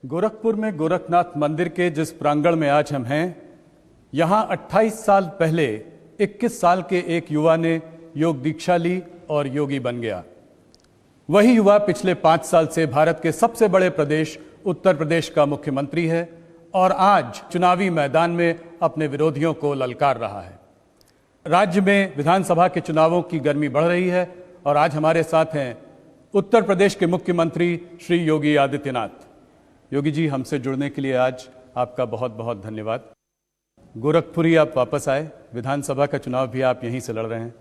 गोरखपुर में गोरखनाथ मंदिर के जिस प्रांगण में आज हम हैं, यहां 28 साल पहले 21 साल के एक युवा ने योग दीक्षा ली और योगी बन गया। वही युवा पिछले 5 साल से भारत के सबसे बड़े प्रदेश उत्तर प्रदेश का मुख्यमंत्री है और आज चुनावी मैदान में अपने विरोधियों को ललकार रहा है। राज्य में विधानसभा के चुनावों की गर्मी बढ़ रही है और आज हमारे साथ हैं उत्तर प्रदेश के मुख्यमंत्री श्री योगी आदित्यनाथ। योगी जी, हमसे जुड़ने के लिए आज आपका बहुत बहुत धन्यवाद। गोरखपुर ही आप वापस आए, विधानसभा का चुनाव भी आप यहीं से लड़ रहे हैं।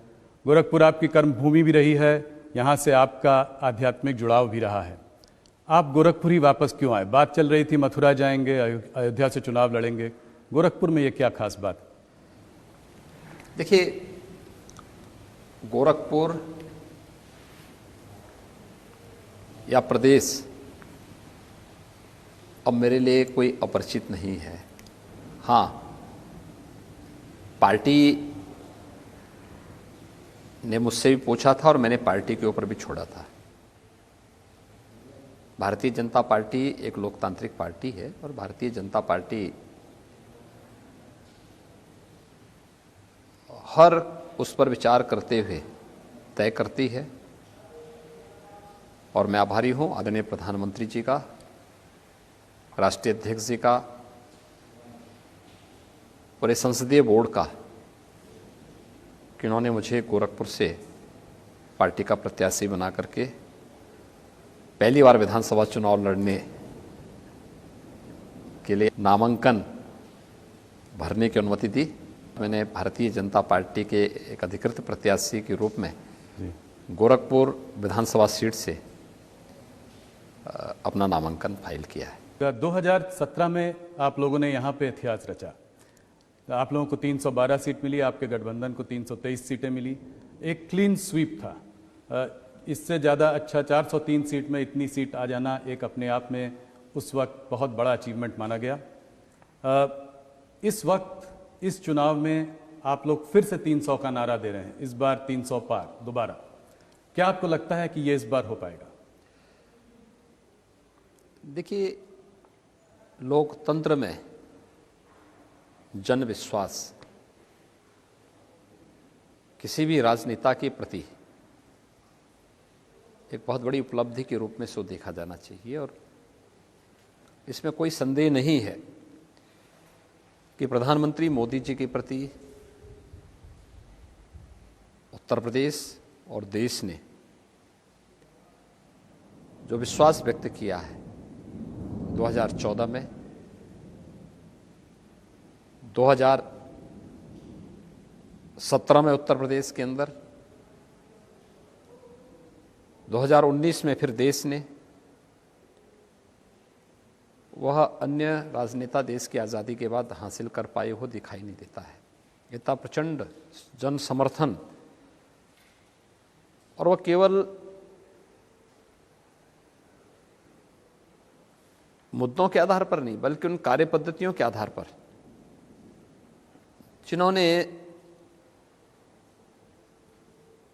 गोरखपुर आपकी कर्मभूमि भी रही है, यहाँ से आपका आध्यात्मिक जुड़ाव भी रहा है। आप गोरखपुर ही वापस क्यों आए? बात चल रही थी मथुरा जाएंगे, अयोध्या से चुनाव लड़ेंगे, गोरखपुर में ये क्या खास बात? देखिए, गोरखपुर या प्रदेश अब मेरे लिए कोई अपरिचित नहीं है। हाँ, पार्टी ने मुझसे भी पूछा था और मैंने पार्टी के ऊपर भी छोड़ा था। भारतीय जनता पार्टी एक लोकतांत्रिक पार्टी है और भारतीय जनता पार्टी हर उस पर विचार करते हुए तय करती है और मैं आभारी हूं आदरणीय प्रधानमंत्री जी का, राष्ट्रीय अध्यक्ष जी का, पूरे संसदीय बोर्ड का कि उन्होंने मुझे गोरखपुर से पार्टी का प्रत्याशी बना करके पहली बार विधानसभा चुनाव लड़ने के लिए नामांकन भरने की अनुमति दी। मैंने भारतीय जनता पार्टी के एक अधिकृत प्रत्याशी के रूप में गोरखपुर विधानसभा सीट से अपना नामांकन फाइल किया है। 2017 में आप लोगों ने यहाँ पे इतिहास रचा। आप लोगों को 312 सीट मिली, आपके गठबंधन को 323 सीटें मिली। एक क्लीन स्वीप था। इससे ज़्यादा अच्छा 403 सीट में इतनी सीट आ जाना एक अपने आप में उस वक्त बहुत बड़ा अचीवमेंट माना गया। इस वक्त इस चुनाव में आप लोग फिर से 300 का नारा दे रहे हैं, इस बार 300 पार दोबारा। क्या आपको लगता है कि ये इस बार हो पाएगा? देखिए, लोकतंत्र में जन विश्वास किसी भी राजनेता के प्रति एक बहुत बड़ी उपलब्धि के रूप में सो देखा जाना चाहिए और इसमें कोई संदेह नहीं है कि प्रधानमंत्री मोदी जी के प्रति उत्तर प्रदेश और देश ने जो विश्वास व्यक्त किया है 2014 में, 2017 में उत्तर प्रदेश के अंदर, 2019 में फिर देश ने, वह अन्य राजनेता देश की आज़ादी के बाद हासिल कर पाए हो दिखाई नहीं देता है। इतना प्रचंड जन समर्थन, और वह केवल मुद्दों के आधार पर नहीं बल्कि उन कार्य पद्धतियों के आधार पर जिन्होंने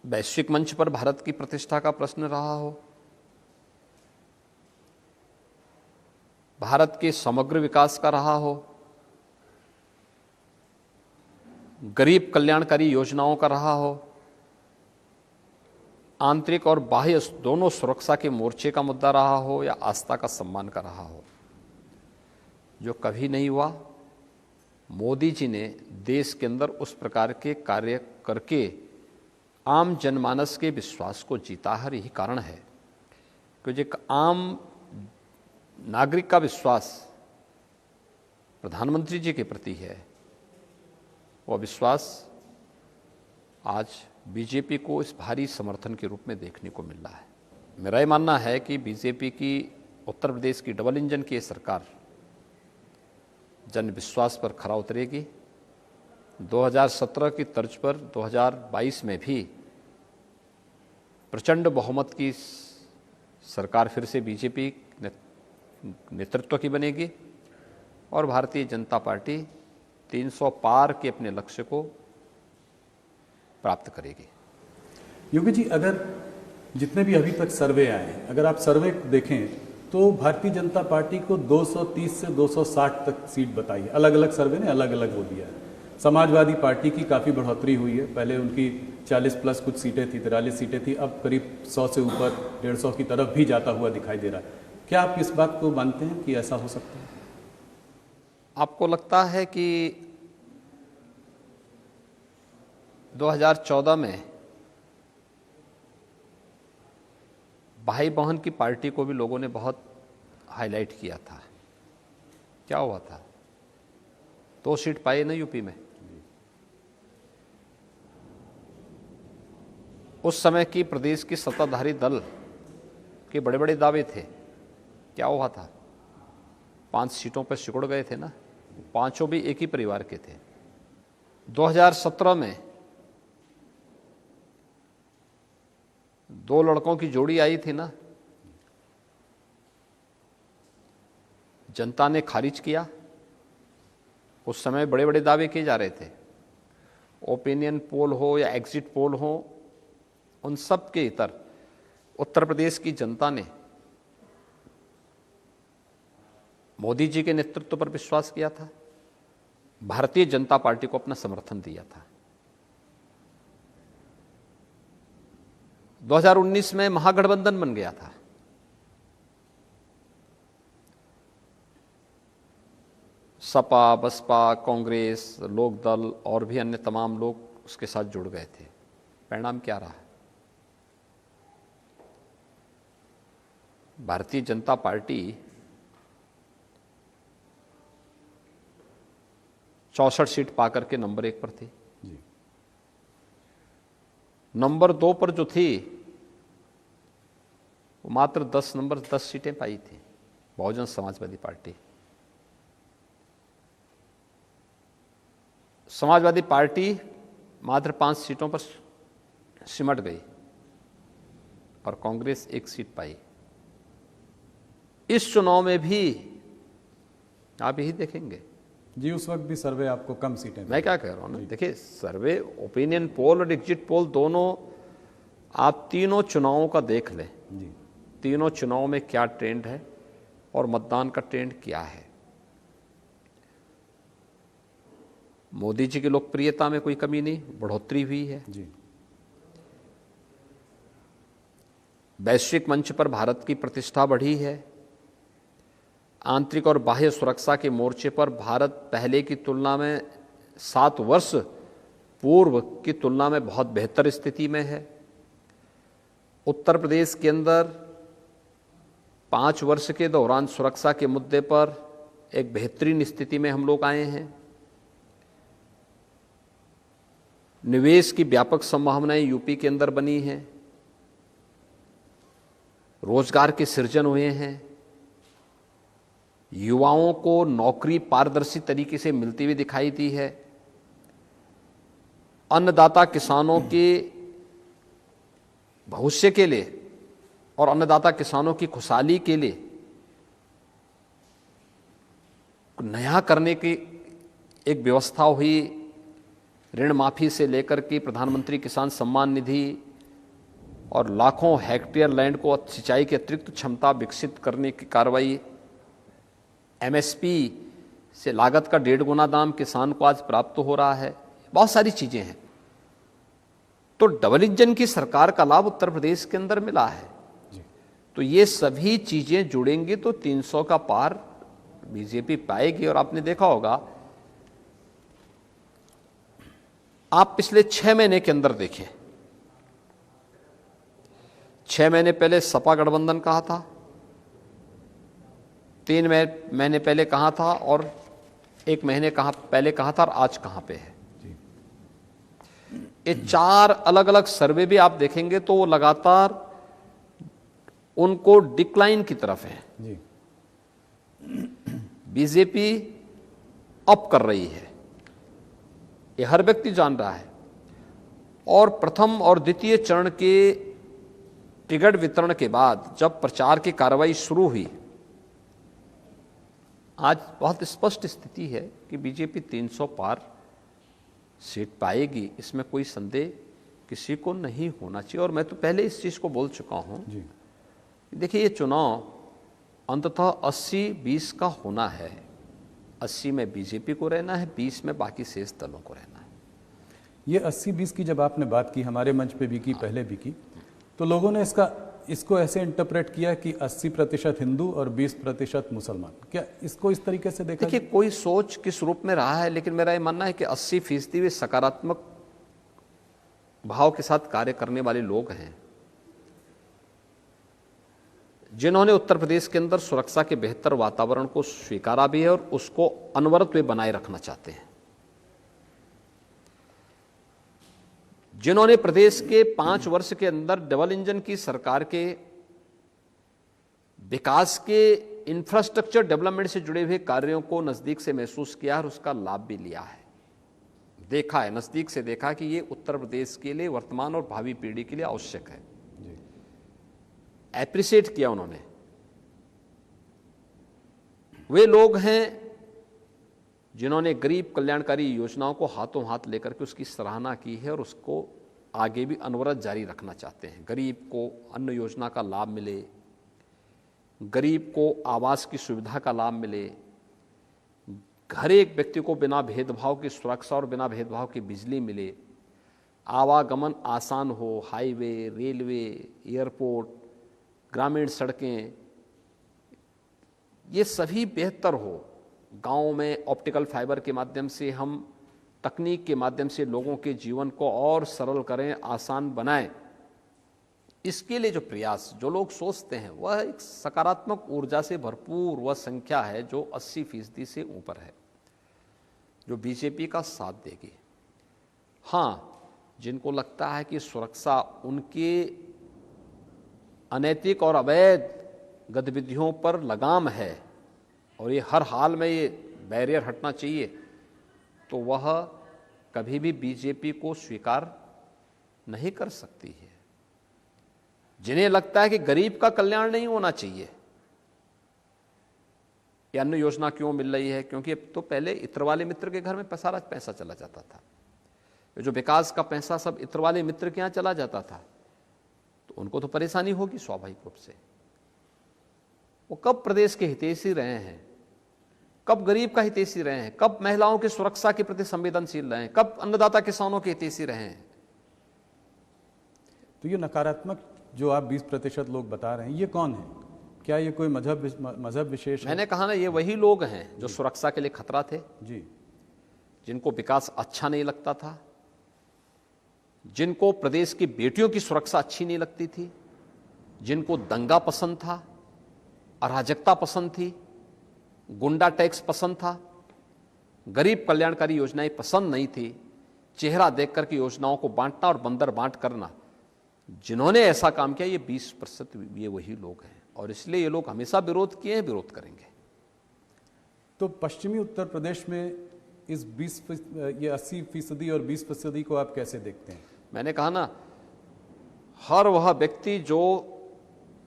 वैश्विक मंच पर भारत की प्रतिष्ठा का प्रश्न रहा हो, भारत के समग्र विकास का रहा हो, गरीब कल्याणकारी योजनाओं का रहा हो, आंतरिक और बाह्य दोनों सुरक्षा के मोर्चे का मुद्दा रहा हो या आस्था का सम्मान का रहा हो, जो कभी नहीं हुआ। मोदी जी ने देश के अंदर उस प्रकार के कार्य करके आम जनमानस के विश्वास को जीता है। यही कारण है कि जो एक आम नागरिक का विश्वास प्रधानमंत्री जी के प्रति है, वह विश्वास आज बीजेपी को इस भारी समर्थन के रूप में देखने को मिल रहा है। मेरा ये मानना है कि बीजेपी की उत्तर प्रदेश की डबल इंजन की सरकार जन विश्वास पर खरा उतरेगी। 2017 की तर्ज पर 2022 में भी प्रचंड बहुमत की सरकार फिर से बीजेपी नेतृत्व की बनेगी और भारतीय जनता पार्टी 300 पार के अपने लक्ष्य को प्राप्त करेगी। योगी जी, अगर जितने भी अभी तक सर्वे आए हैं, अगर आप सर्वे देखें तो भारतीय जनता पार्टी को 230 से 260 तक सीट बताई। अलग अलग सर्वे ने अलग अलग वो दिया है। समाजवादी पार्टी की काफ़ी बढ़ोतरी हुई है। पहले उनकी 40 प्लस कुछ सीटें थी, 43 सीटें थी, अब करीब 100 से ऊपर 150 की तरफ भी जाता हुआ दिखाई दे रहा है। क्या आप इस बात को मानते हैं कि ऐसा हो सकता है? आपको लगता है कि 2014 में भाई बहन की पार्टी को भी लोगों ने बहुत हाईलाइट किया था? क्या हुआ था? 2 सीट पाई ना यूपी में। उस समय की प्रदेश की सत्ताधारी दल के बड़े बड़े दावे थे। क्या हुआ था? 5 सीटों पर सिकुड़ गए थे ना। पांचों भी एक ही परिवार के थे। 2017 में 2 लड़कों की जोड़ी आई थी ना, जनता ने खारिज किया। उस समय बड़े बड़े दावे किए जा रहे थे। ओपिनियन पोल हो या एग्जिट पोल हो, उन सब के इतर उत्तर प्रदेश की जनता ने मोदी जी के नेतृत्व पर विश्वास किया था, भारतीय जनता पार्टी को अपना समर्थन दिया था। 2019 में महागठबंधन बन गया था। सपा, बसपा, कांग्रेस, लोकदल और भी अन्य तमाम लोग उसके साथ जुड़ गए थे। परिणाम क्या रहा? भारतीय जनता पार्टी 64 सीट पाकर के नंबर 1 पर थी। नंबर 2 पर जो थी वो मात्र 10 सीटें पाई थी, बहुजन समाजवादी पार्टी। समाजवादी पार्टी मात्र 5 सीटों पर सिमट गई और कांग्रेस 1 सीट पाई। इस चुनाव में भी आप यही देखेंगे जी। उस वक्त भी सर्वे आपको कम सीटें, मैं क्या कह रहा हूं ना, देखिए सर्वे, ओपिनियन पोल और एग्जिट पोल दोनों, आप तीनों चुनावों का देख लें जी। तीनों चुनाव में क्या ट्रेंड है और मतदान का ट्रेंड क्या है। मोदी जी की लोकप्रियता में कोई कमी नहीं, बढ़ोतरी हुई है जी। वैश्विक मंच पर भारत की प्रतिष्ठा बढ़ी है। आंतरिक और बाह्य सुरक्षा के मोर्चे पर भारत पहले की तुलना में 7 वर्ष पूर्व की तुलना में बहुत बेहतर स्थिति में है। उत्तर प्रदेश के अंदर 5 वर्ष के दौरान सुरक्षा के मुद्दे पर एक बेहतरीन स्थिति में हम लोग आए हैं। निवेश की व्यापक संभावनाएं यूपी के अंदर बनी हैं। रोजगार के सृजन हुए हैं। युवाओं को नौकरी पारदर्शी तरीके से मिलती हुई दिखाई दी है। अन्नदाता किसानों के भविष्य के लिए और अन्नदाता किसानों की खुशहाली के लिए नया करने की एक व्यवस्था हुई। ऋण माफी से लेकर के प्रधानमंत्री किसान सम्मान निधि और लाखों हेक्टेयर लैंड को सिंचाई की अतिरिक्त क्षमता विकसित करने की कार्रवाई। एमएसपी से लागत का 1.5 गुना दाम किसान को आज प्राप्त हो रहा है। बहुत सारी चीजें हैं। तो डबल इंजन की सरकार का लाभ उत्तर प्रदेश के अंदर मिला है। तो ये सभी चीजें जुड़ेंगी तो 300 का पार बीजेपी पाएगी। और आपने देखा होगा, आप पिछले 6 महीने के अंदर देखें, 6 महीने पहले सपा गठबंधन कहा था, 3 महीने पहले कहा था और 1 महीने पहले कहा था, और आज कहां पे है। ये 4 अलग अलग सर्वे भी आप देखेंगे तो वो लगातार उनको डिक्लाइन की तरफ है। जी। बीजेपी अप कर रही है, ये हर व्यक्ति जान रहा है। और प्रथम और द्वितीय चरण के टिकट वितरण के बाद जब प्रचार की कार्रवाई शुरू हुई, आज बहुत स्पष्ट स्थिति है कि बीजेपी 300 पार सीट पाएगी। इसमें कोई संदेह किसी को नहीं होना चाहिए। और मैं तो पहले इस चीज को बोल चुका हूं। जी। देखिए, ये चुनाव अंततः 80-20 का होना है। 80 में बीजेपी को रहना है, 20 में बाकी शेष दलों को रहना है। ये 80-20 की जब आपने बात की, हमारे मंच पे भी की, पहले भी की, तो लोगों ने इसको ऐसे इंटरप्रेट किया कि 80% हिंदू और 20% मुसलमान। क्या इसको इस तरीके से देखा? देखिए, कोई सोच किस रूप में रहा है, लेकिन मेरा ये मानना है कि 80% वे सकारात्मक भाव के साथ कार्य करने वाले लोग हैं, जिन्होंने उत्तर प्रदेश के अंदर सुरक्षा के बेहतर वातावरण को स्वीकारा भी है और उसको अनवरत वे बनाए रखना चाहते हैं, जिन्होंने प्रदेश के 5 वर्ष के अंदर डबल इंजन की सरकार के विकास के इंफ्रास्ट्रक्चर डेवलपमेंट से जुड़े हुए कार्यों को नजदीक से महसूस किया और उसका लाभ भी लिया है, देखा है, नजदीक से देखा कि ये उत्तर प्रदेश के लिए, वर्तमान और भावी पीढ़ी के लिए आवश्यक है, एप्रिशिएट किया उन्होंने। वे लोग हैं जिन्होंने गरीब कल्याणकारी योजनाओं को हाथों हाथ लेकर के उसकी सराहना की है और उसको आगे भी अनवरत जारी रखना चाहते हैं। गरीब को अन्न योजना का लाभ मिले, गरीब को आवास की सुविधा का लाभ मिले, हर एक व्यक्ति को बिना भेदभाव की सुरक्षा और बिना भेदभाव की बिजली मिले, आवागमन आसान हो, हाईवे, रेलवे, एयरपोर्ट, ग्रामीण सड़कें, ये सभी बेहतर हो। गाँव में ऑप्टिकल फाइबर के माध्यम से हम तकनीक के माध्यम से लोगों के जीवन को और सरल करें, आसान बनाएं। इसके लिए जो प्रयास, जो लोग सोचते हैं, वह एक सकारात्मक ऊर्जा से भरपूर वह संख्या है जो 80% से ऊपर है, जो बीजेपी का साथ देगी। हाँ, जिनको लगता है कि सुरक्षा उनके अनैतिक और अवैध गतिविधियों पर लगाम है और ये हर हाल में ये बैरियर हटना चाहिए, तो वह कभी भी बीजेपी को स्वीकार नहीं कर सकती है। जिन्हें लगता है कि गरीब का कल्याण नहीं होना चाहिए, ये अन्न योजना क्यों मिल रही है, क्योंकि अब तो पहले इत्र वाले मित्र के घर में सारा पैसा चला जाता था, जो विकास का पैसा सब इत्र वाले मित्र के यहाँ चला जाता था, तो उनको तो परेशानी होगी स्वाभाविक रूप से। वो कब प्रदेश के हितैषी रहे हैं, कब गरीब का हितैषी रहे हैं, कब महिलाओं की सुरक्षा के प्रति संवेदनशील रहे हैं, कब अन्नदाता किसानों के हितैषी रहे हैं। तो ये नकारात्मक जो आप 20% लोग बता रहे हैं, ये कौन है? क्या ये कोई मजहब विशेष है? मैंने कहा ना, ये वही लोग हैं जो सुरक्षा के लिए खतरा थे जी, जिनको विकास अच्छा नहीं लगता था, जिनको प्रदेश की बेटियों की सुरक्षा अच्छी नहीं लगती थी, जिनको दंगा पसंद था, अराजकता पसंद थी, गुंडा टैक्स पसंद था, गरीब कल्याणकारी योजनाएं पसंद नहीं थी, चेहरा देख करके योजनाओं को बांटना और बंदर बांट करना, जिन्होंने ऐसा काम किया, ये 20% ये वही लोग हैं और इसलिए ये लोग हमेशा विरोध किए हैं, विरोध करेंगे। तो पश्चिमी उत्तर प्रदेश में इस 80% और 20% को आप कैसे देखते हैं? मैंने कहा ना, हर वह व्यक्ति जो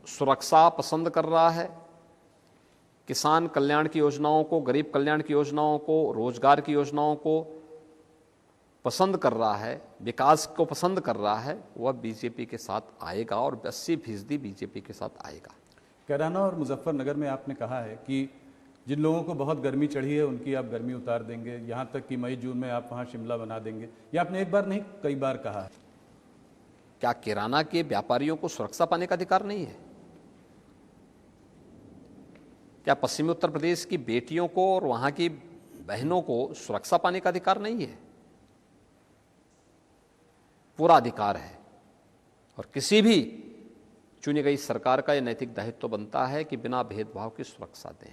सुरक्षा पसंद कर रहा है, किसान कल्याण की योजनाओं को, गरीब कल्याण की योजनाओं को, रोजगार की योजनाओं को पसंद कर रहा है, विकास को पसंद कर रहा है, वह बीजेपी के साथ आएगा और 80% बीजेपी के साथ आएगा। कैराना और मुजफ्फरनगर में आपने कहा है कि जिन लोगों को बहुत गर्मी चढ़ी है उनकी आप गर्मी उतार देंगे, यहाँ तक कि मई जून में आप वहाँ शिमला बना देंगे। ये आपने एक बार नहीं कई बार कहा है। क्या किराना के व्यापारियों को सुरक्षा पाने का अधिकार नहीं है? क्या पश्चिमी उत्तर प्रदेश की बेटियों को और वहां की बहनों को सुरक्षा पाने का अधिकार नहीं है? पूरा अधिकार है और किसी भी चुनी गई सरकार का यह नैतिक दायित्व बनता है कि बिना भेदभाव की सुरक्षा दें।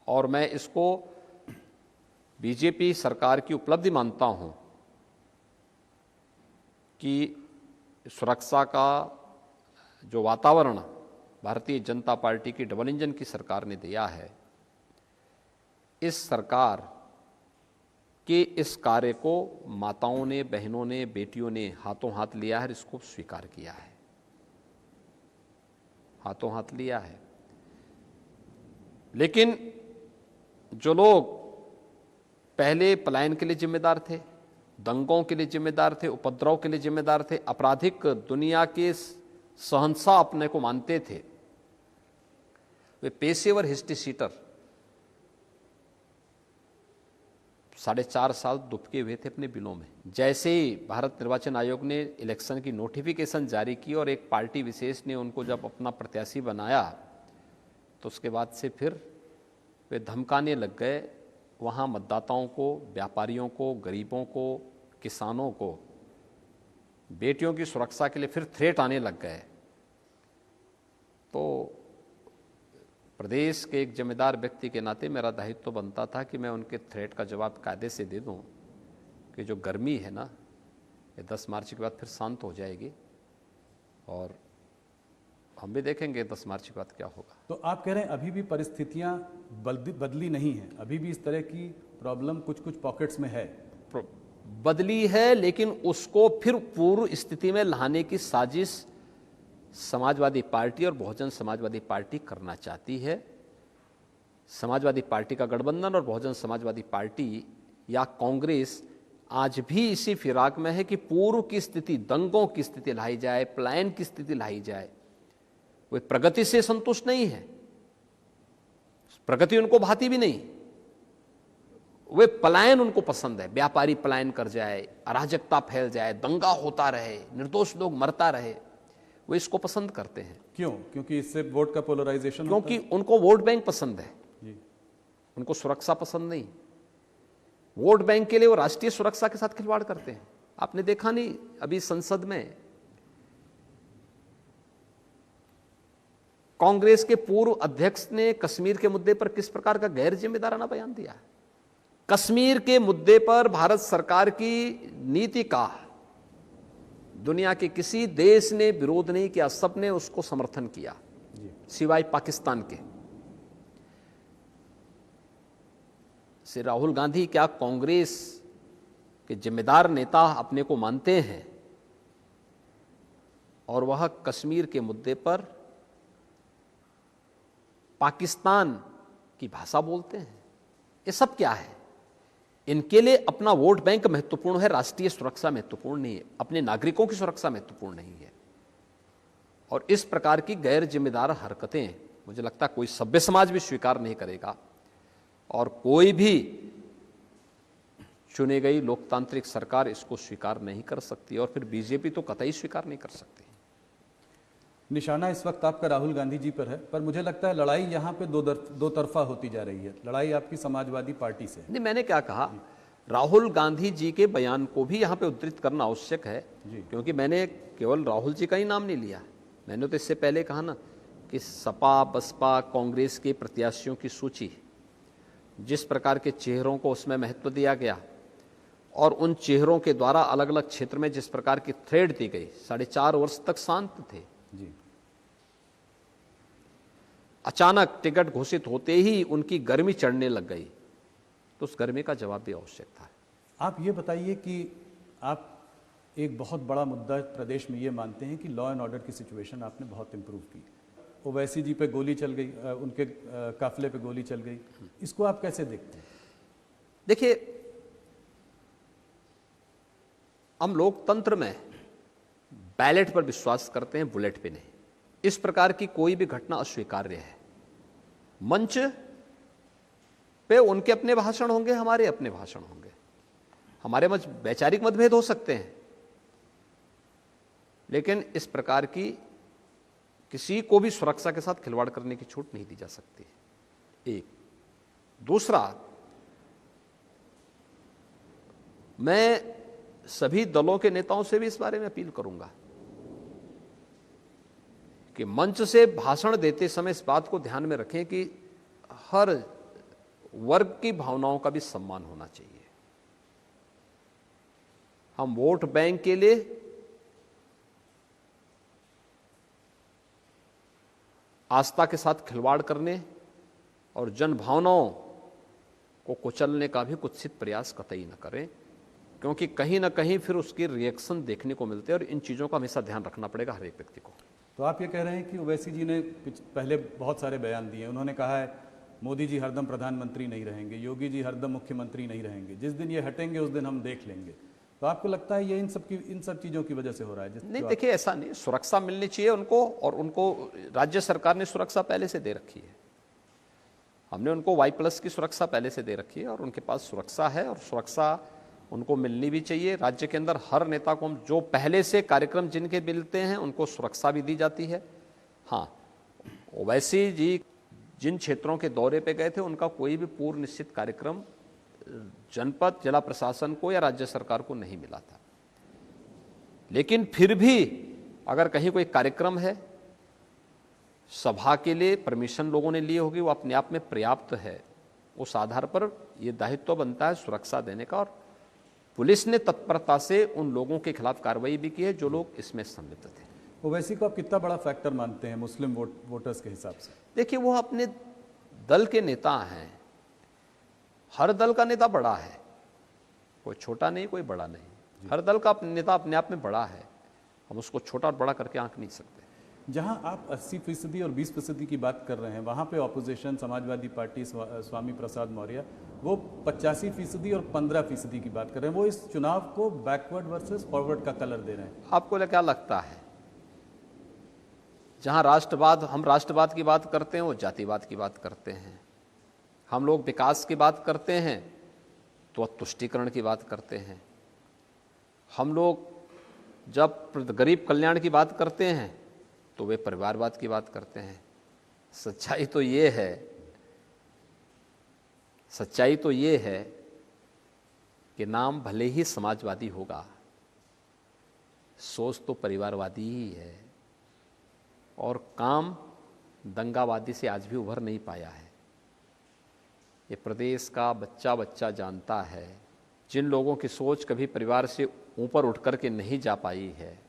और मैं इसको बीजेपी सरकार की उपलब्धि मानता हूं कि सुरक्षा का जो वातावरण भारतीय जनता पार्टी की डबल इंजन की सरकार ने दिया है, इस सरकार के इस कार्य को माताओं ने, बहनों ने, बेटियों ने हाथों हाथ लिया है, इसको स्वीकार किया है, हाथों हाथ लिया है। लेकिन जो लोग पहले पलायन के लिए जिम्मेदार थे, दंगों के लिए जिम्मेदार थे, उपद्रव के लिए जिम्मेदार थे, आपराधिक दुनिया के शहंशाह अपने को मानते थे, वे पेशेवर हिस्ट्री सीटर 4.5 साल दुबके हुए थे अपने बिलों में। जैसे ही भारत निर्वाचन आयोग ने इलेक्शन की नोटिफिकेशन जारी की और एक पार्टी विशेष ने उनको जब अपना प्रत्याशी बनाया, तो उसके बाद से फिर वे धमकाने लग गए वहाँ मतदाताओं को, व्यापारियों को, गरीबों को, किसानों को, बेटियों की सुरक्षा के लिए फिर थ्रेट आने लग गए। तो प्रदेश के एक जिम्मेदार व्यक्ति के नाते मेरा दायित्व तो बनता था कि मैं उनके थ्रेट का जवाब कायदे से दे दूं कि जो गर्मी है ना, ये 10 मार्च के बाद फिर शांत हो जाएगी और हम भी देखेंगे 10 मार्च के बाद क्या होगा। तो आप कह रहे हैं अभी भी परिस्थितियां बदली नहीं हैं, अभी भी इस तरह की प्रॉब्लम कुछ कुछ पॉकेट्स में है? बदली है, लेकिन उसको फिर पूर्व स्थिति में लाने की साजिश समाजवादी पार्टी और बहुजन समाजवादी पार्टी करना चाहती है। समाजवादी पार्टी का गठबंधन और बहुजन समाजवादी पार्टी या कांग्रेस आज भी इसी फिराक में है कि पूर्व की स्थिति, दंगों की स्थिति लाई जाए, पलायन की स्थिति लाई जाए। वे प्रगति से संतुष्ट नहीं है, प्रगति उनको भाती भी नहीं, वे पलायन उनको पसंद है। व्यापारी पलायन कर जाए, अराजकता फैल जाए, दंगा होता रहे, निर्दोष लोग मरता रहे, वो इसको पसंद करते हैं। क्यों? क्योंकि इससे वोट का पोलराइजेशन, क्योंकि उनको वोट बैंक पसंद है जी। उनको सुरक्षा पसंद नहीं। वोट बैंक के लिए वो राष्ट्रीय सुरक्षा के साथ खिलवाड़ करते हैं। आपने देखा नहीं, अभी संसद में कांग्रेस के पूर्व अध्यक्ष ने कश्मीर के मुद्दे पर किस प्रकार का गैर जिम्मेदाराना बयान दिया। कश्मीर के मुद्दे पर भारत सरकार की नीति का दुनिया के किसी देश ने विरोध नहीं किया, सबने उसको समर्थन किया सिवाय पाकिस्तान के। श्री राहुल गांधी क्या कांग्रेस के जिम्मेदार नेता अपने को मानते हैं और वह कश्मीर के मुद्दे पर पाकिस्तान की भाषा बोलते हैं? ये सब क्या है? इनके लिए अपना वोट बैंक महत्वपूर्ण है, राष्ट्रीय सुरक्षा महत्वपूर्ण नहीं है, अपने नागरिकों की सुरक्षा महत्वपूर्ण नहीं है। और इस प्रकार की गैर जिम्मेदार हरकतें मुझे लगता है कोई सभ्य समाज भी स्वीकार नहीं करेगा और कोई भी चुनी गई लोकतांत्रिक सरकार इसको स्वीकार नहीं कर सकती और फिर बीजेपी तो कतई स्वीकार नहीं कर सकती। निशाना इस वक्त आपका राहुल गांधी जी पर है, पर मुझे लगता है लड़ाई यहाँ पे दो तरफा होती जा रही है। लड़ाई आपकी समाजवादी पार्टी से। नहीं, मैंने क्या कहा, राहुल गांधी जी के बयान को भी यहाँ पे उद्धृत करना आवश्यक है, क्योंकि मैंने केवल राहुल जी का ही नाम नहीं लिया। मैंने तो इससे पहले कहा ना कि सपा, बसपा, कांग्रेस के प्रत्याशियों की सूची, जिस प्रकार के चेहरों को उसमें महत्व दिया गया और उन चेहरों के द्वारा अलग अलग क्षेत्र में जिस प्रकार की थ्रेड दी गई, 4.5 वर्ष तक शांत थे जी। अचानक टिकट घोषित होते ही उनकी गर्मी चढ़ने लग गई, तो उस गर्मी का जवाब भी आवश्यक था। आप ये बताइए कि आप एक बहुत बड़ा मुद्दा प्रदेश में ये मानते हैं कि लॉ एंड ऑर्डर की सिचुएशन आपने बहुत इंप्रूव की। ओवैसी जी पे गोली चल गई, उनके काफिले पे गोली चल गई, इसको आप कैसे देखते हैं? देखिए, हम लोकतंत्र में बैलेट पर विश्वास करते हैं, बुलेट पे नहीं। इस प्रकार की कोई भी घटना अस्वीकार्य है। मंच पे उनके अपने भाषण होंगे, हमारे अपने भाषण होंगे, हमारे मत वैचारिक मतभेद हो सकते हैं, लेकिन इस प्रकार की किसी को भी सुरक्षा के साथ खिलवाड़ करने की छूट नहीं दी जा सकती। एक दूसरा, मैं सभी दलों के नेताओं से भी इस बारे में अपील करूंगा कि मंच से भाषण देते समय इस बात को ध्यान में रखें कि हर वर्ग की भावनाओं का भी सम्मान होना चाहिए। हम वोट बैंक के लिए आस्था के साथ खिलवाड़ करने और जन भावनाओं को कुचलने का भी कुत्सित प्रयास कतई न करें, क्योंकि कहीं ना कहीं फिर उसकी रिएक्शन देखने को मिलते हैं और इन चीज़ों का हमेशा ध्यान रखना पड़ेगा हर एक व्यक्ति को। तो आप ये कह रहे हैं कि ओवैसी जी ने पहले बहुत सारे बयान दिए। उन्होंने कहा है मोदी जी हरदम प्रधानमंत्री नहीं रहेंगे, योगी जी हरदम मुख्यमंत्री नहीं रहेंगे, जिस दिन ये हटेंगे उस दिन हम देख लेंगे। तो आपको लगता है ये इन सब चीज़ों की वजह से हो रहा है? नहीं, देखिए, ऐसा नहीं। सुरक्षा मिलनी चाहिए उनको, और उनको राज्य सरकार ने सुरक्षा पहले से दे रखी है। हमने उनको Y+ की सुरक्षा पहले से दे रखी है और उनके पास सुरक्षा है और सुरक्षा उनको मिलनी भी चाहिए। राज्य के अंदर हर नेता को जो पहले से कार्यक्रम जिनके मिलते हैं उनको सुरक्षा भी दी जाती है। हाँ, ओवैसी जी जिन क्षेत्रों के दौरे पे गए थे उनका कोई भी पूर्व निश्चित कार्यक्रम जनपद, जिला प्रशासन को या राज्य सरकार को नहीं मिला था। लेकिन फिर भी अगर कहीं कोई कार्यक्रम है, सभा के लिए परमिशन लोगों ने लिए होगी, वो अपने आप में पर्याप्त है, उस आधार पर ये दायित्व बनता है सुरक्षा देने का। और पुलिस ने तत्परता से उन लोगों के खिलाफ कार्रवाई भी की है जो लोग इसमें संलिप्त थे। ओवैसी को आप कितना बड़ा फैक्टर मानते हैं मुस्लिम वोटर्स के हिसाब से? देखिए, वो अपने दल के नेता हैं, हर दल का नेता बड़ा है, कोई छोटा नहीं कोई बड़ा नहीं, हर दल का नेता अपने आप में बड़ा है, हम उसको छोटा और बड़ा करके आंक नहीं सकते। जहां आप 80% और 20% की बात कर रहे हैं, वहां पे ऑपोजिशन समाजवादी पार्टी, स्वामी प्रसाद मौर्य, वो 85% और 15% की बात कर रहे हैं। वो इस चुनाव को बैकवर्ड वर्सेस फॉरवर्ड का कलर दे रहे हैं। आपको क्या लगता है, जहां राष्ट्रवाद, हम राष्ट्रवाद की बात करते हैं, वो जातिवाद की बात करते हैं। हम लोग विकास की बात करते हैं तो तुष्टीकरण की बात करते हैं। हम लोग जब गरीब कल्याण की बात करते हैं तो वे परिवारवाद की बात करते हैं। सच्चाई तो ये है कि नाम भले ही समाजवादी होगा, सोच तो परिवारवादी ही है और काम दंगावादी से आज भी उभर नहीं पाया है। ये प्रदेश का बच्चा बच्चा जानता है। जिन लोगों की सोच कभी परिवार से ऊपर उठ कर के नहीं जा पाई है,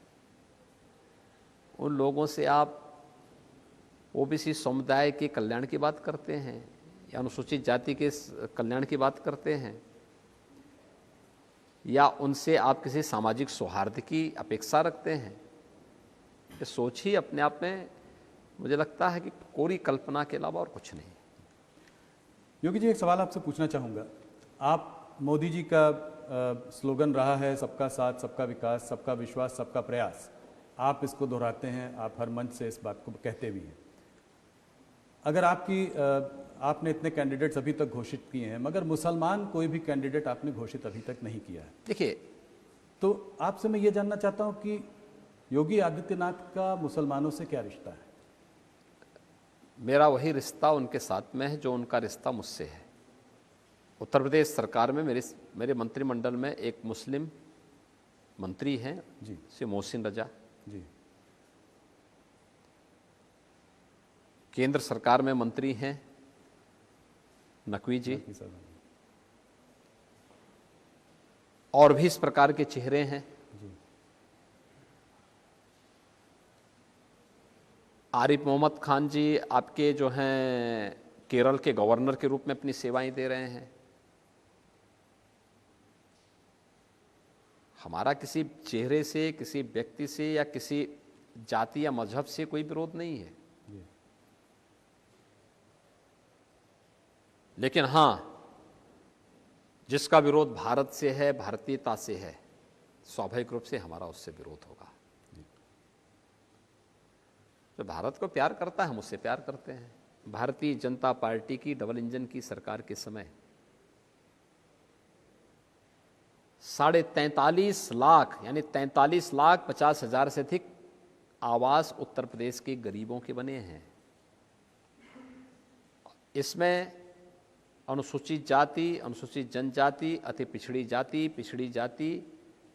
उन लोगों से आप ओबीसी समुदाय के कल्याण की बात करते हैं या अनुसूचित जाति के कल्याण की बात करते हैं, या उनसे आप किसी सामाजिक सौहार्द की अपेक्षा रखते हैं? ये सोच ही अपने आप में मुझे लगता है कि कोरी कल्पना के अलावा और कुछ नहीं। योगी जी, एक सवाल आपसे पूछना चाहूँगा। आप, मोदी जी का स्लोगन रहा है सबका साथ, सबका विकास, सबका विश्वास, सबका प्रयास। आप इसको दोहराते हैं, आप हर मंच से इस बात को कहते भी हैं। अगर आपने इतने कैंडिडेट्स अभी तक घोषित किए हैं, मगर मुसलमान कोई भी कैंडिडेट आपने घोषित अभी तक नहीं किया है। देखिए, तो आपसे मैं ये जानना चाहता हूँ कि योगी आदित्यनाथ का मुसलमानों से क्या रिश्ता है? मेरा वही रिश्ता उनके साथ में है जो उनका रिश्ता मुझसे है। उत्तर प्रदेश सरकार में मेरे मंत्रिमंडल में एक मुस्लिम मंत्री हैं जी, श्री मोहसिन रजा जी। केंद्र सरकार में मंत्री हैं नकवी जी, और भी इस प्रकार के चेहरे हैं। आरिफ मोहम्मद खान जी आपके जो हैं केरल के गवर्नर के रूप में अपनी सेवाएं दे रहे हैं। हमारा किसी चेहरे से, किसी व्यक्ति से या किसी जाति या मजहब से कोई विरोध नहीं है। लेकिन हाँ, जिसका विरोध भारत से है, भारतीयता से है, स्वाभाविक रूप से हमारा उससे विरोध होगा। जो भारत को प्यार करता है, हम उससे प्यार करते हैं। भारतीय जनता पार्टी की डबल इंजन की सरकार के समय 43.5 लाख यानी 43,50,000 से अधिक आवास उत्तर प्रदेश के गरीबों के बने हैं। इसमें अनुसूचित जाति, अनुसूचित जनजाति, अति पिछड़ी जाति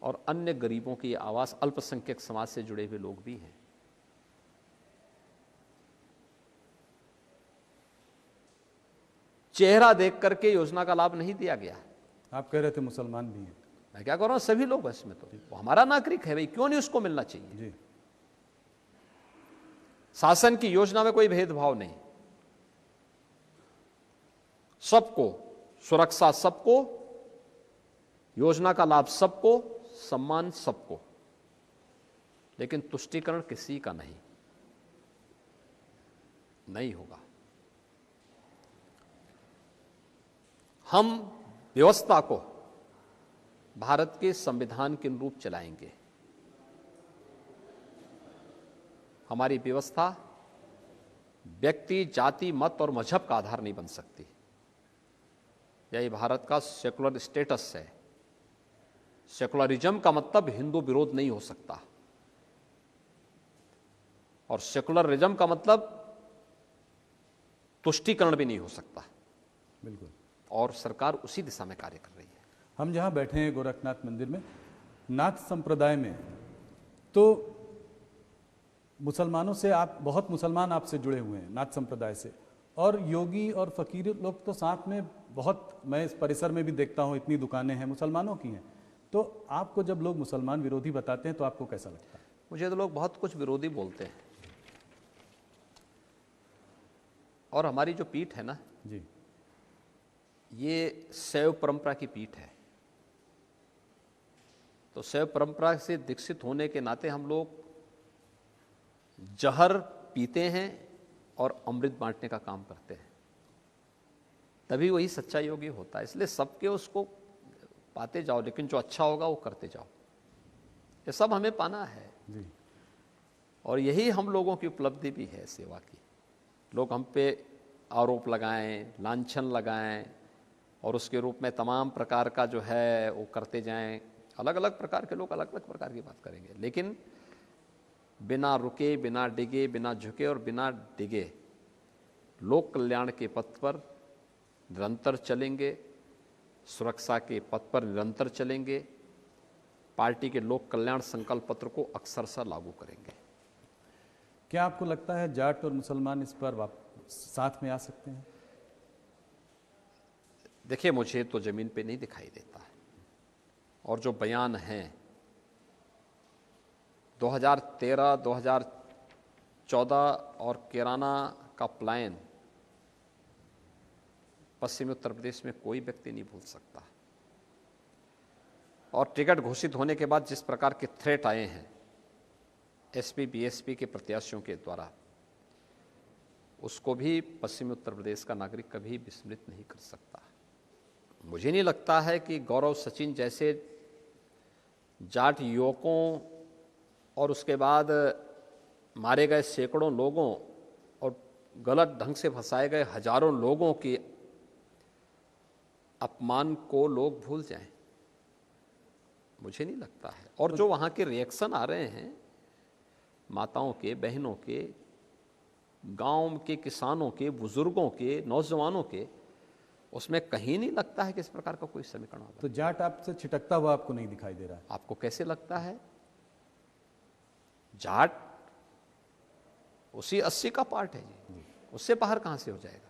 और अन्य गरीबों की आवास, अल्पसंख्यक समाज से जुड़े हुए लोग भी हैं। चेहरा देख करके योजना का लाभ नहीं दिया गया। आप कह रहे थे मुसलमान भी हैं। मैं क्या कर रहा हूं, सभी लोग इसमें, तो वो हमारा नागरिक है भाई, क्यों नहीं उसको मिलना चाहिए? जी। शासन की योजना में कोई भेदभाव नहीं, सबको सुरक्षा, सबको योजना का लाभ, सबको सम्मान, सबको, लेकिन तुष्टीकरण किसी का नहीं होगा। हम व्यवस्था को भारत के संविधान के अनुरूप चलाएंगे। हमारी व्यवस्था व्यक्ति जाति मत और मजहब का आधार नहीं बन सकती। यही भारत का सेकुलर स्टेटस है। सेकुलरिज्म का मतलब हिंदू विरोध नहीं हो सकता, और सेकुलरिज्म का मतलब तुष्टीकरण भी नहीं हो सकता। बिल्कुल। और सरकार उसी दिशा में कार्य कर रही है। हम जहाँ बैठे हैं गोरखनाथ मंदिर में, नाथ संप्रदाय में तो मुसलमानों से आप, बहुत मुसलमान आपसे जुड़े हुए हैं नाथ संप्रदाय से, और योगी और फकीर लोग तो साथ में बहुत, मैं इस परिसर में भी देखता हूँ इतनी दुकानें हैं मुसलमानों की हैं। तो आपको जब लोग मुसलमान विरोधी बताते हैं तो आपको कैसा लगता है? मुझे तो लोग बहुत कुछ विरोधी बोलते हैं, और हमारी जो पीठ है ना जी, ये शैव परंपरा की पीठ है। तो शैव परंपरा से दीक्षित होने के नाते हम लोग जहर पीते हैं और अमृत बांटने का काम करते हैं, तभी वही सच्चा योगी होता है। इसलिए सबके उसको पाते जाओ, लेकिन जो अच्छा होगा वो करते जाओ। ये सब हमें पाना है जी। और यही हम लोगों की उपलब्धि भी है सेवा की। लोग हम पे आरोप लगाएं, लांछन लगाएं और उसके रूप में तमाम प्रकार का जो है वो करते जाएं। अलग अलग प्रकार के लोग अलग अलग प्रकार की बात करेंगे, लेकिन बिना रुके, बिना डिगे, बिना झुके और बिना डिगे लोक कल्याण के पथ पर निरंतर चलेंगे, सुरक्षा के पथ पर निरंतर चलेंगे, पार्टी के लोक कल्याण संकल्प पत्र को अक्षरशः लागू करेंगे। क्या आपको लगता है जाट और मुसलमान इस पर साथ में आ सकते हैं? देखिए, मुझे तो जमीन पे नहीं दिखाई देता है, और जो बयान हैं 2013, 2014 और कैराना का प्लान पश्चिमी उत्तर प्रदेश में कोई व्यक्ति नहीं भूल सकता। और टिकट घोषित होने के बाद जिस प्रकार के थ्रेट आए हैं एसपी बीएसपी के प्रत्याशियों के द्वारा, उसको भी पश्चिमी उत्तर प्रदेश का नागरिक कभी विस्मृत नहीं कर सकता। मुझे नहीं लगता है कि गौरव सचिन जैसे जाट युवकों और उसके बाद मारे गए सैकड़ों लोगों और गलत ढंग से फंसाए गए हजारों लोगों के अपमान को लोग भूल जाएं। मुझे नहीं लगता है। और जो वहाँ के रिएक्शन आ रहे हैं माताओं के, बहनों के, गांव के किसानों के, बुजुर्गों के, नौजवानों के, उसमें कहीं नहीं लगता है कि इस प्रकार का कोई समीकरण होगा। तो जाट आपसे छिटकता हुआ आपको नहीं दिखाई दे रहा है? आपको कैसे लगता है? जाट उसी 80 का पार्ट है जी, उससे बाहर कहां से हो जाएगा?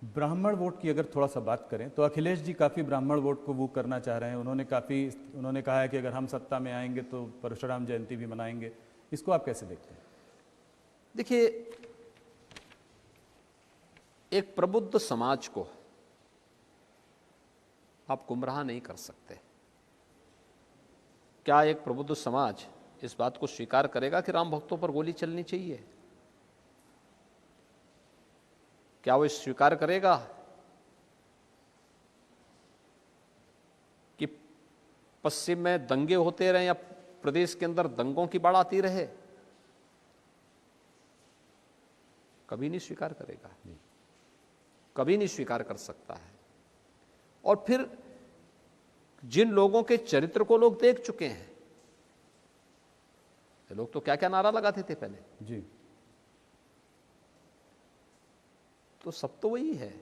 ब्राह्मण वोट की अगर थोड़ा सा बात करें तो अखिलेश जी काफ़ी ब्राह्मण वोट को वो करना चाह रहे हैं। उन्होंने कहा है कि अगर हम सत्ता में आएंगे तो परशुराम जयंती भी मनाएंगे। इसको आप कैसे देखते हैं? देखिए, एक प्रबुद्ध समाज को आप गुमराह नहीं कर सकते। क्या एक प्रबुद्ध समाज इस बात को स्वीकार करेगा कि राम भक्तों पर गोली चलनी चाहिए? क्या वो स्वीकार करेगा कि पश्चिम में दंगे होते रहे या प्रदेश के अंदर दंगों की बाढ़ आती रहे? कभी नहीं स्वीकार करेगा, कभी नहीं स्वीकार कर सकता है। और फिर जिन लोगों के चरित्र को लोग देख चुके हैं, लोग तो क्या क्या नारा लगाते थे पहले जी, तो सब तो वही है,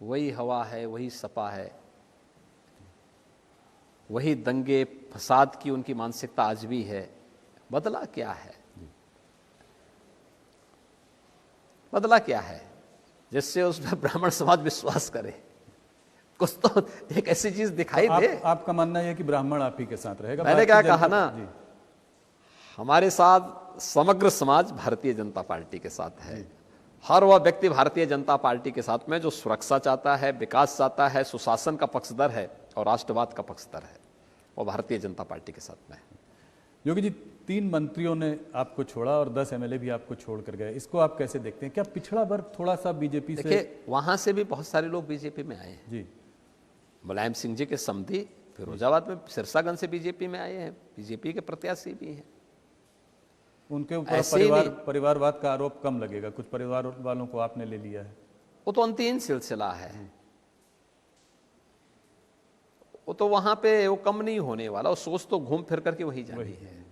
वही हवा है, वही सपा है, वही दंगे फसाद की उनकी मानसिकता आज भी है। बदला क्या है? बदला क्या है जिससे उसमें ब्राह्मण समाज विश्वास करे? कुछ तो एक ऐसी चीज दिखाई दे। आपका मानना है कि ब्राह्मण आप ही के साथ रहेगा? मैंने क्या कहा ना, जी, हमारे साथ समग्र समाज भारतीय जनता पार्टी के साथ है। हर वह व्यक्ति भारतीय जनता पार्टी के साथ में जो सुरक्षा चाहता है, विकास चाहता है, सुशासन का पक्षधर है और राष्ट्रवाद का पक्षधर है, वो भारतीय जनता पार्टी के साथ में है। योगी जी, 3 मंत्रियों ने आपको छोड़ा और 10 एमएलए भी आपको छोड़ कर गए। इसको आप कैसे देखते हैं? क्या पिछड़ा वर्ग थोड़ा सा बीजेपी से? देखिए, वहां से भी बहुत सारे लोग बीजेपी में आए हैं। जी, मुलायम सिंह जी के समधी फिरोजाबाद में सिरसागंज से बीजेपी में आए हैं, बीजेपी के प्रत्याशी भी हैं। उनके ऊपर ऐसे ही परिवारवाद का आरोप कम लगेगा, कुछ परिवार वालों को आपने ले लिया है। वो तो अंतहीन सिलसिला है, वो तो वहां पे वो कम नहीं होने वाला, वो सोच तो घूम फिर करके वही जानी है।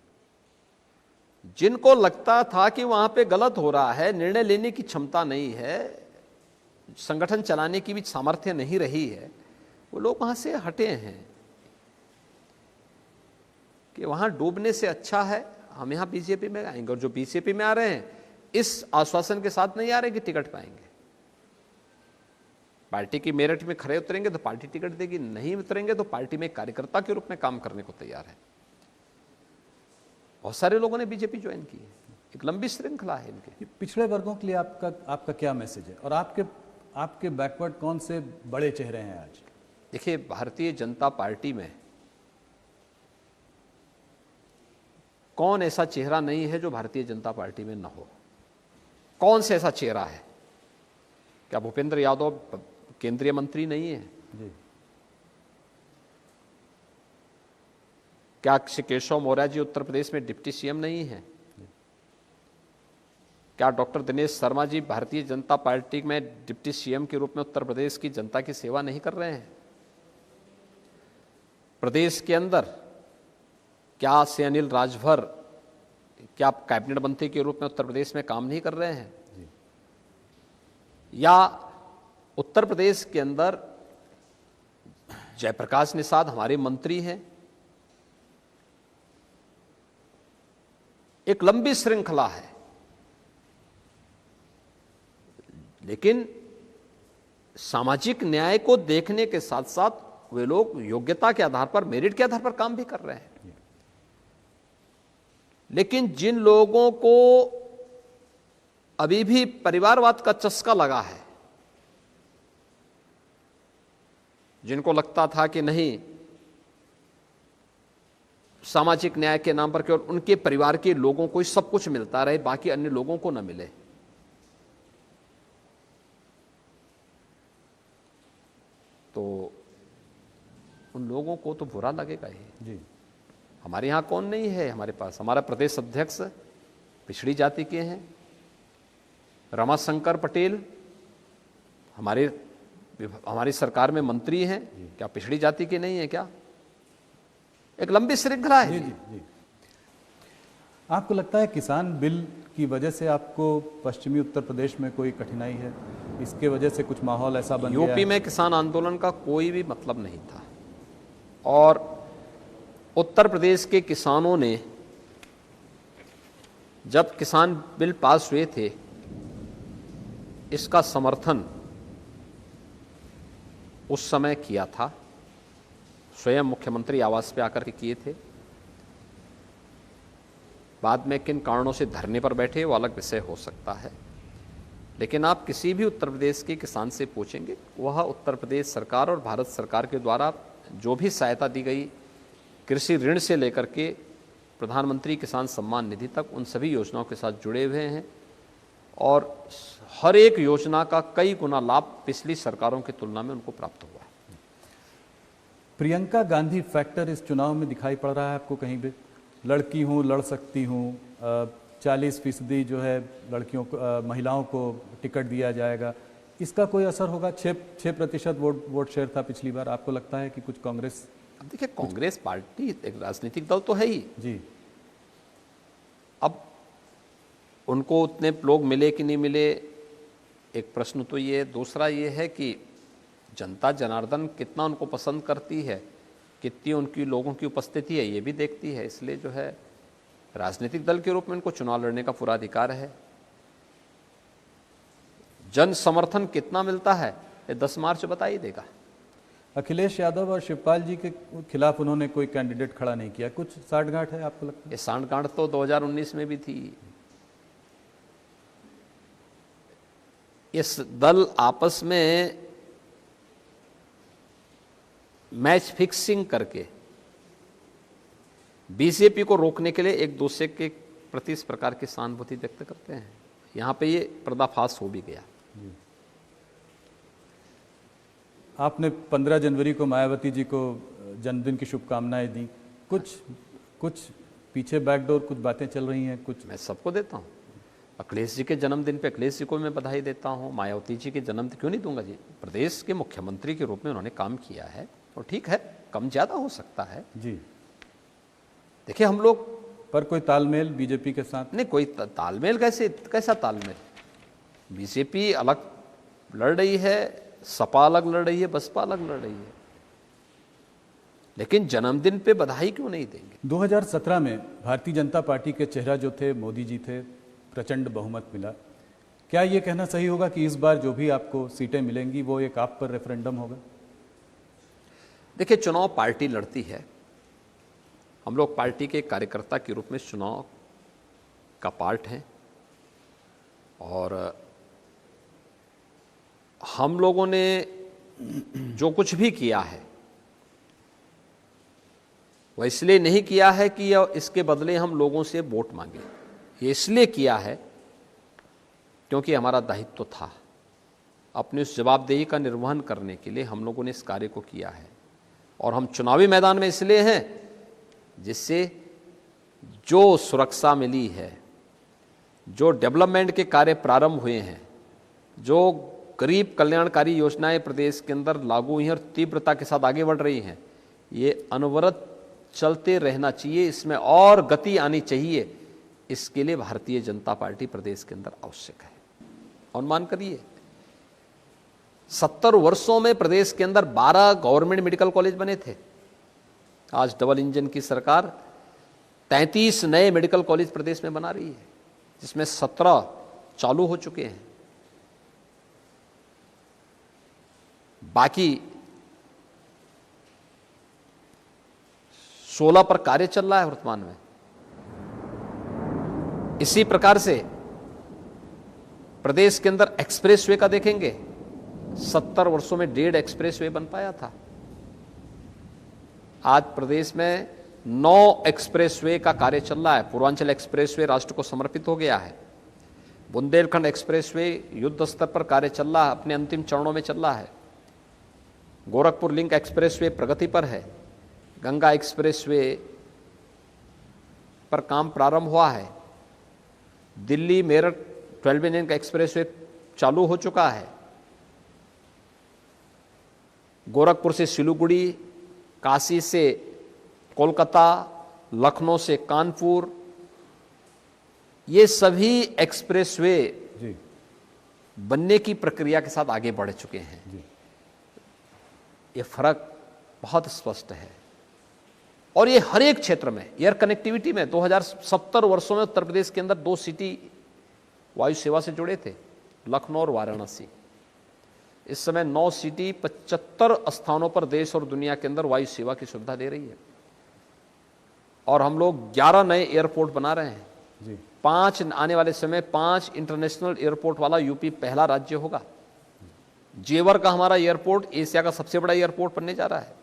जिनको लगता था कि वहां पे गलत हो रहा है, निर्णय लेने की क्षमता नहीं है, संगठन चलाने की भी सामर्थ्य नहीं रही है, वो लोग वहां से हटे हैं कि वहां डूबने से अच्छा है हम यहां बीजेपी में आएंगे। और जो बीजेपी में आ रहे हैं इस आश्वासन के साथ नहीं आ रहे कि टिकट पाएंगे। पार्टी की मेरिट में खड़े उतरेंगे तो पार्टी टिकट देगी, नहीं उतरेंगे तो पार्टी में कार्यकर्ता के रूप में काम करने को तैयार है। बहुत सारे लोगों ने बीजेपी ज्वाइन की है, एक लंबी श्रृंखला है इनके। पिछड़े वर्गों के लिए आपका क्या मैसेज है, और आपके बैकवर्ड कौन से बड़े चेहरे हैं आज? देखिए, भारतीय जनता पार्टी में कौन ऐसा चेहरा नहीं है जो भारतीय जनता पार्टी में न हो? कौन से ऐसा चेहरा है? क्या भूपेंद्र यादव केंद्रीय मंत्री नहीं है? जी। क्या श्री केशव मौर्य जी उत्तर प्रदेश में डिप्टी सीएम नहीं है? क्या डॉक्टर दिनेश शर्मा जी भारतीय जनता पार्टी में डिप्टी सीएम के रूप में उत्तर प्रदेश की जनता की सेवा नहीं कर रहे हैं? प्रदेश के अंदर क्या से अनिल राजभर क्या कैबिनेट मंत्री के रूप में उत्तर प्रदेश में काम नहीं कर रहे हैं? या उत्तर प्रदेश के अंदर जयप्रकाश निषाद हमारे मंत्री हैं? एक लंबी श्रृंखला है, लेकिन सामाजिक न्याय को देखने के साथ साथ वे लोग योग्यता के आधार पर, मेरिट के आधार पर काम भी कर रहे हैं। लेकिन जिन लोगों को अभी भी परिवारवाद का चस्का लगा है, जिनको लगता था कि नहीं सामाजिक न्याय के नाम पर केवल उनके परिवार के लोगों को ही सब कुछ मिलता रहे, बाकी अन्य लोगों को न मिले, तो उन लोगों को तो बुरा लगेगा ही। जी। हमारे यहाँ कौन नहीं है? हमारे पास हमारा प्रदेश अध्यक्ष पिछड़ी जाति के हैं, रमाशंकर पटेल हमारी सरकार में मंत्री हैं, क्या पिछड़ी जाति के नहीं है क्या? एक लंबी श्रृंखला है। जी, जी, जी। आपको लगता है किसान बिल की वजह से आपको पश्चिमी उत्तर प्रदेश में कोई कठिनाई है? इसके वजह से कुछ माहौल ऐसा बन गया है? यूपी में किसान आंदोलन का कोई भी मतलब नहीं था, और उत्तर प्रदेश के किसानों ने जब किसान बिल पास हुए थे इसका समर्थन उस समय किया था, स्वयं मुख्यमंत्री आवास पे आकर के किए थे। बाद में किन कारणों से धरने पर बैठे वो अलग विषय हो सकता है, लेकिन आप किसी भी उत्तर प्रदेश के किसान से पूछेंगे, वह उत्तर प्रदेश सरकार और भारत सरकार के द्वारा जो भी सहायता दी गई, कृषि ऋण से लेकर के प्रधानमंत्री किसान सम्मान निधि तक, उन सभी योजनाओं के साथ जुड़े हुए हैं, और हर एक योजना का कई गुना लाभ पिछली सरकारों की तुलना में उनको प्राप्त हुआ है। प्रियंका गांधी फैक्टर इस चुनाव में दिखाई पड़ रहा है आपको कहीं भी? लड़की हूँ, लड़ सकती हूँ, 40% जो है लड़कियों को, महिलाओं को टिकट दिया जाएगा, इसका कोई असर होगा? 6% वोट शेयर था पिछली बार। आपको लगता है कि कुछ कांग्रेस? अब देखिए, कांग्रेस पार्टी एक राजनीतिक दल तो है ही जी। अब उनको उतने लोग मिले कि नहीं मिले, एक प्रश्न तो ये। दूसरा ये है कि जनता जनार्दन कितना उनको पसंद करती है, कितनी उनकी लोगों की उपस्थिति है, ये भी देखती है। इसलिए जो है राजनीतिक दल के रूप में इनको चुनाव लड़ने का पूरा अधिकार है। जन समर्थन कितना मिलता है ये 10 मार्च बता ही देगा। अखिलेश यादव और शिवपाल जी के खिलाफ उन्होंने कोई कैंडिडेट खड़ा नहीं किया, कुछ साठगांठ है आपको लगता है? ये सांठगांठ तो 2019 में भी थी। इस दल आपस में मैच फिक्सिंग करके बीजेपी को रोकने के लिए एक दूसरे के प्रति इस प्रकार की सहानुभूति व्यक्त करते हैं। यहां पे ये पर्दाफाश हो भी गया। आपने 15 जनवरी को मायावती जी को जन्मदिन की शुभकामनाएं दी, कुछ पीछे बैकडोर कुछ बातें चल रही हैं कुछ? मैं सबको देता हूँ। अखिलेश जी के जन्मदिन पे अखिलेश जी को मैं बधाई देता हूँ। मायावती जी के जन्मदिन क्यों नहीं दूंगा जी? प्रदेश के मुख्यमंत्री के रूप में उन्होंने काम किया है और ठीक है, कम ज़्यादा हो सकता है जी। देखिए हम लोग पर कोई तालमेल बीजेपी के साथ नहीं, कोई तालमेल कैसा तालमेल? बीजेपी अलग लड़ रही है, सपा अलग लड़ रही है, बसपा अलग लड़ रही है, लेकिन जन्मदिन पे बधाई क्यों नहीं देंगे? 2017 में भारतीय जनता पार्टी के चेहरा जो थे मोदी जी थे, प्रचंड बहुमत मिला। क्या ये कहना सही होगा कि इस बार जो भी आपको सीटें मिलेंगी वो एक आप पर रेफरेंडम होगा? देखिए, चुनाव पार्टी लड़ती है। हम लोग पार्टी के कार्यकर्ता के रूप में चुनाव का पार्ट हैं और हम लोगों ने जो कुछ भी किया है वह इसलिए नहीं किया है कि इसके बदले हम लोगों से वोट मांगे। ये इसलिए किया है क्योंकि हमारा दायित्व था। अपनी उस जवाबदेही का निर्वहन करने के लिए हम लोगों ने इस कार्य को किया है और हम चुनावी मैदान में इसलिए हैं जिससे जो सुरक्षा मिली है, जो डेवलपमेंट के कार्य प्रारंभ हुए हैं, जो गरीब कल्याणकारी योजनाएं प्रदेश के अंदर लागू हुई हैं और तीव्रता के साथ आगे बढ़ रही हैं, ये अनवरत चलते रहना चाहिए, इसमें और गति आनी चाहिए। इसके लिए भारतीय जनता पार्टी प्रदेश के अंदर आवश्यक है। अनुमान करिए 70 वर्षों में प्रदेश के अंदर 12 गवर्नमेंट मेडिकल कॉलेज बने थे। आज डबल इंजन की सरकार 33 नए मेडिकल कॉलेज प्रदेश में बना रही है, जिसमें 17 चालू हो चुके हैं। बाकी 16 पर कार्य चल रहा है वर्तमान में। इसी प्रकार से प्रदेश के अंदर एक्सप्रेसवे का देखेंगे, 70 वर्षों में 1.5 एक्सप्रेसवे बन पाया था। आज प्रदेश में 9 एक्सप्रेसवे का कार्य चल रहा है। पूर्वांचल एक्सप्रेसवे राष्ट्र को समर्पित हो गया है। बुंदेलखंड एक्सप्रेसवे युद्ध स्तर पर कार्य चल रहा है, अपने अंतिम चरणों में चल रहा है। गोरखपुर लिंक एक्सप्रेसवे प्रगति पर है। गंगा एक्सप्रेसवे पर काम प्रारंभ हुआ है। दिल्ली मेरठ 12 लेन का एक्सप्रेसवे चालू हो चुका है। गोरखपुर से सिलीगुड़ी, काशी से कोलकाता, लखनऊ से कानपुर, ये सभी एक्सप्रेसवे बनने की प्रक्रिया के साथ आगे बढ़ चुके हैं। ये फर्क बहुत स्पष्ट है और ये हर एक क्षेत्र में। एयर कनेक्टिविटी में 2070 वर्षों में उत्तर प्रदेश के अंदर 2 सिटी वायु सेवा से जुड़े थे, लखनऊ और वाराणसी। इस समय 9 सिटी 75 स्थानों पर देश और दुनिया के अंदर वायु सेवा की सुविधा दे रही है और हम लोग 11 नए एयरपोर्ट बना रहे हैं जी। 5 आने वाले समय 5 इंटरनेशनल एयरपोर्ट वाला यूपी पहला राज्य होगा। जेवर का हमारा एयरपोर्ट एशिया का सबसे बड़ा एयरपोर्ट बनने जा रहा है।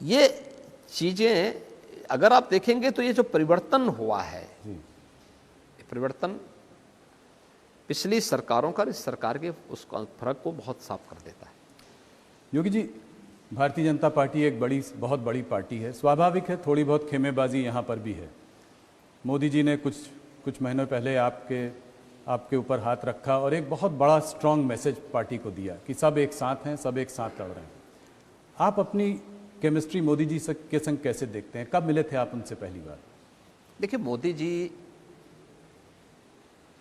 ये चीजें अगर आप देखेंगे तो ये जो परिवर्तन हुआ है, ये परिवर्तन पिछली सरकारों का इस सरकार के उस फर्क को बहुत साफ कर देता है। योगी जी, भारतीय जनता पार्टी एक बहुत बड़ी पार्टी है। स्वाभाविक है थोड़ी बहुत खेमेबाजी यहाँ पर भी है। मोदी जी ने कुछ महीनों पहले आपके ऊपर हाथ रखा और एक बहुत बड़ा स्ट्रांग मैसेज पार्टी को दिया कि सब एक साथ हैं, सब एक साथ लड़ रहे हैं। आप अपनी केमिस्ट्री मोदी जी के संग कैसे देखते हैं? कब मिले थे आप उनसे पहली बार? देखिए, मोदी जी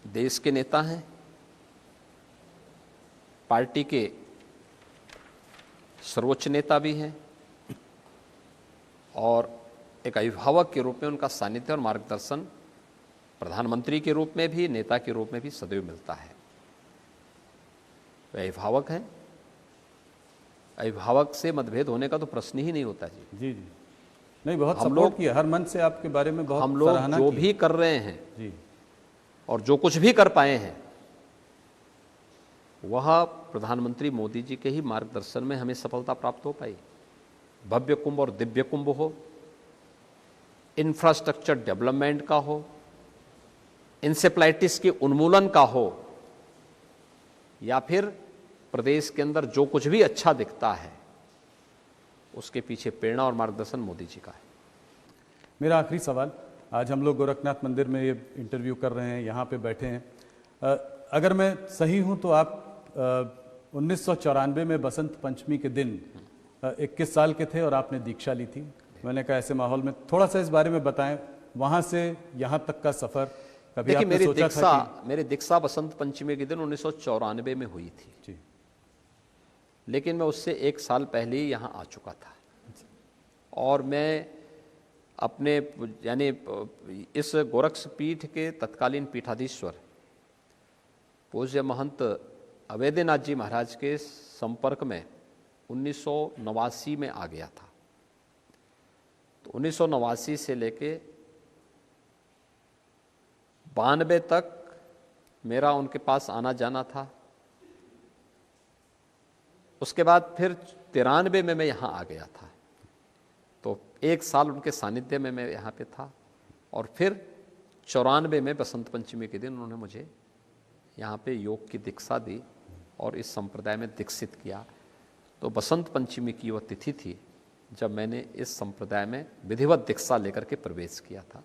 देश के नेता हैं, पार्टी के सर्वोच्च नेता भी हैं और एक अभिभावक के रूप में उनका सानिध्य और मार्गदर्शन प्रधानमंत्री के रूप में भी, नेता के रूप में भी सदैव मिलता है। वे अभिभावक हैं। अभिभावक से मतभेद होने का तो प्रश्न ही नहीं होता जी। जी जी, नहीं, बहुत सपोर्ट किया, हर मन से आपके बारे में बहुत हम लोग जो भी कर रहे हैं जी और जो कुछ भी कर पाए हैं वह प्रधानमंत्री मोदी जी के ही मार्गदर्शन में हमें सफलता प्राप्त हो पाई। भव्य कुंभ और दिव्य कुंभ हो, इंफ्रास्ट्रक्चर डेवलपमेंट का हो, इंसेफ्लाइटिस के उन्मूलन का हो, या फिर प्रदेश के अंदर जो कुछ भी अच्छा दिखता है उसके पीछे प्रेरणा और मार्गदर्शन मोदी जी का है। मेरा आखिरी सवाल, आज हम लोग गोरखनाथ मंदिर में ये इंटरव्यू कर रहे हैं, यहाँ पे बैठे हैं। अगर मैं सही हूँ तो आप 1994 में बसंत पंचमी के दिन 21 साल के थे और आपने दीक्षा ली थी। मैंने कहा ऐसे माहौल में थोड़ा सा इस बारे में बताएं, वहाँ से यहाँ तक का सफ़र कभी देखिए, आपने सोचा था कि... मेरी दीक्षा बसंत पंचमी के दिन 1994 में हुई थी जी। लेकिन मैं उससे 1 साल पहले ही यहाँ आ चुका था और मैं अपने यानी इस गोरक्ष पीठ के तत्कालीन पीठाधीश्वर पूज्य महंत अवैधनाथ जी महाराज के संपर्क में 1989 में आ गया था। तो 1989 से लेके 92 तक मेरा उनके पास आना जाना था। उसके बाद फिर 93 में मैं यहाँ आ गया था, तो 1 साल उनके सानिध्य में मैं यहाँ पे था और फिर 94 में बसंत पंचमी के दिन उन्होंने मुझे यहाँ पे योग की दीक्षा दी और इस संप्रदाय में दीक्षित किया। तो बसंत पंचमी की वह तिथि थी जब मैंने इस संप्रदाय में विधिवत दीक्षा लेकर के प्रवेश किया था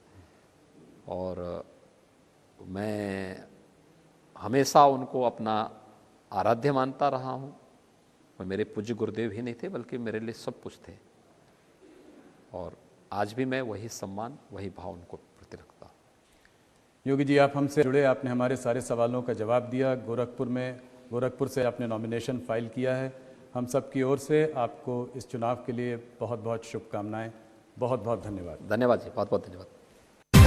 और मैं हमेशा उनको अपना आराध्य मानता रहा हूँ। और मेरे पूज्य गुरुदेव ही नहीं थे बल्कि मेरे लिए सब कुछ थे और आज भी मैं वही सम्मान वही भाव उनको प्रति रखता हूँ। योगी जी, आप हमसे जुड़े, आपने हमारे सारे सवालों का जवाब दिया। गोरखपुर से आपने नॉमिनेशन फाइल किया है। हम सब की ओर से आपको इस चुनाव के लिए बहुत बहुत शुभकामनाएं। बहुत बहुत धन्यवाद। धन्यवाद जी, बहुत बहुत धन्यवाद।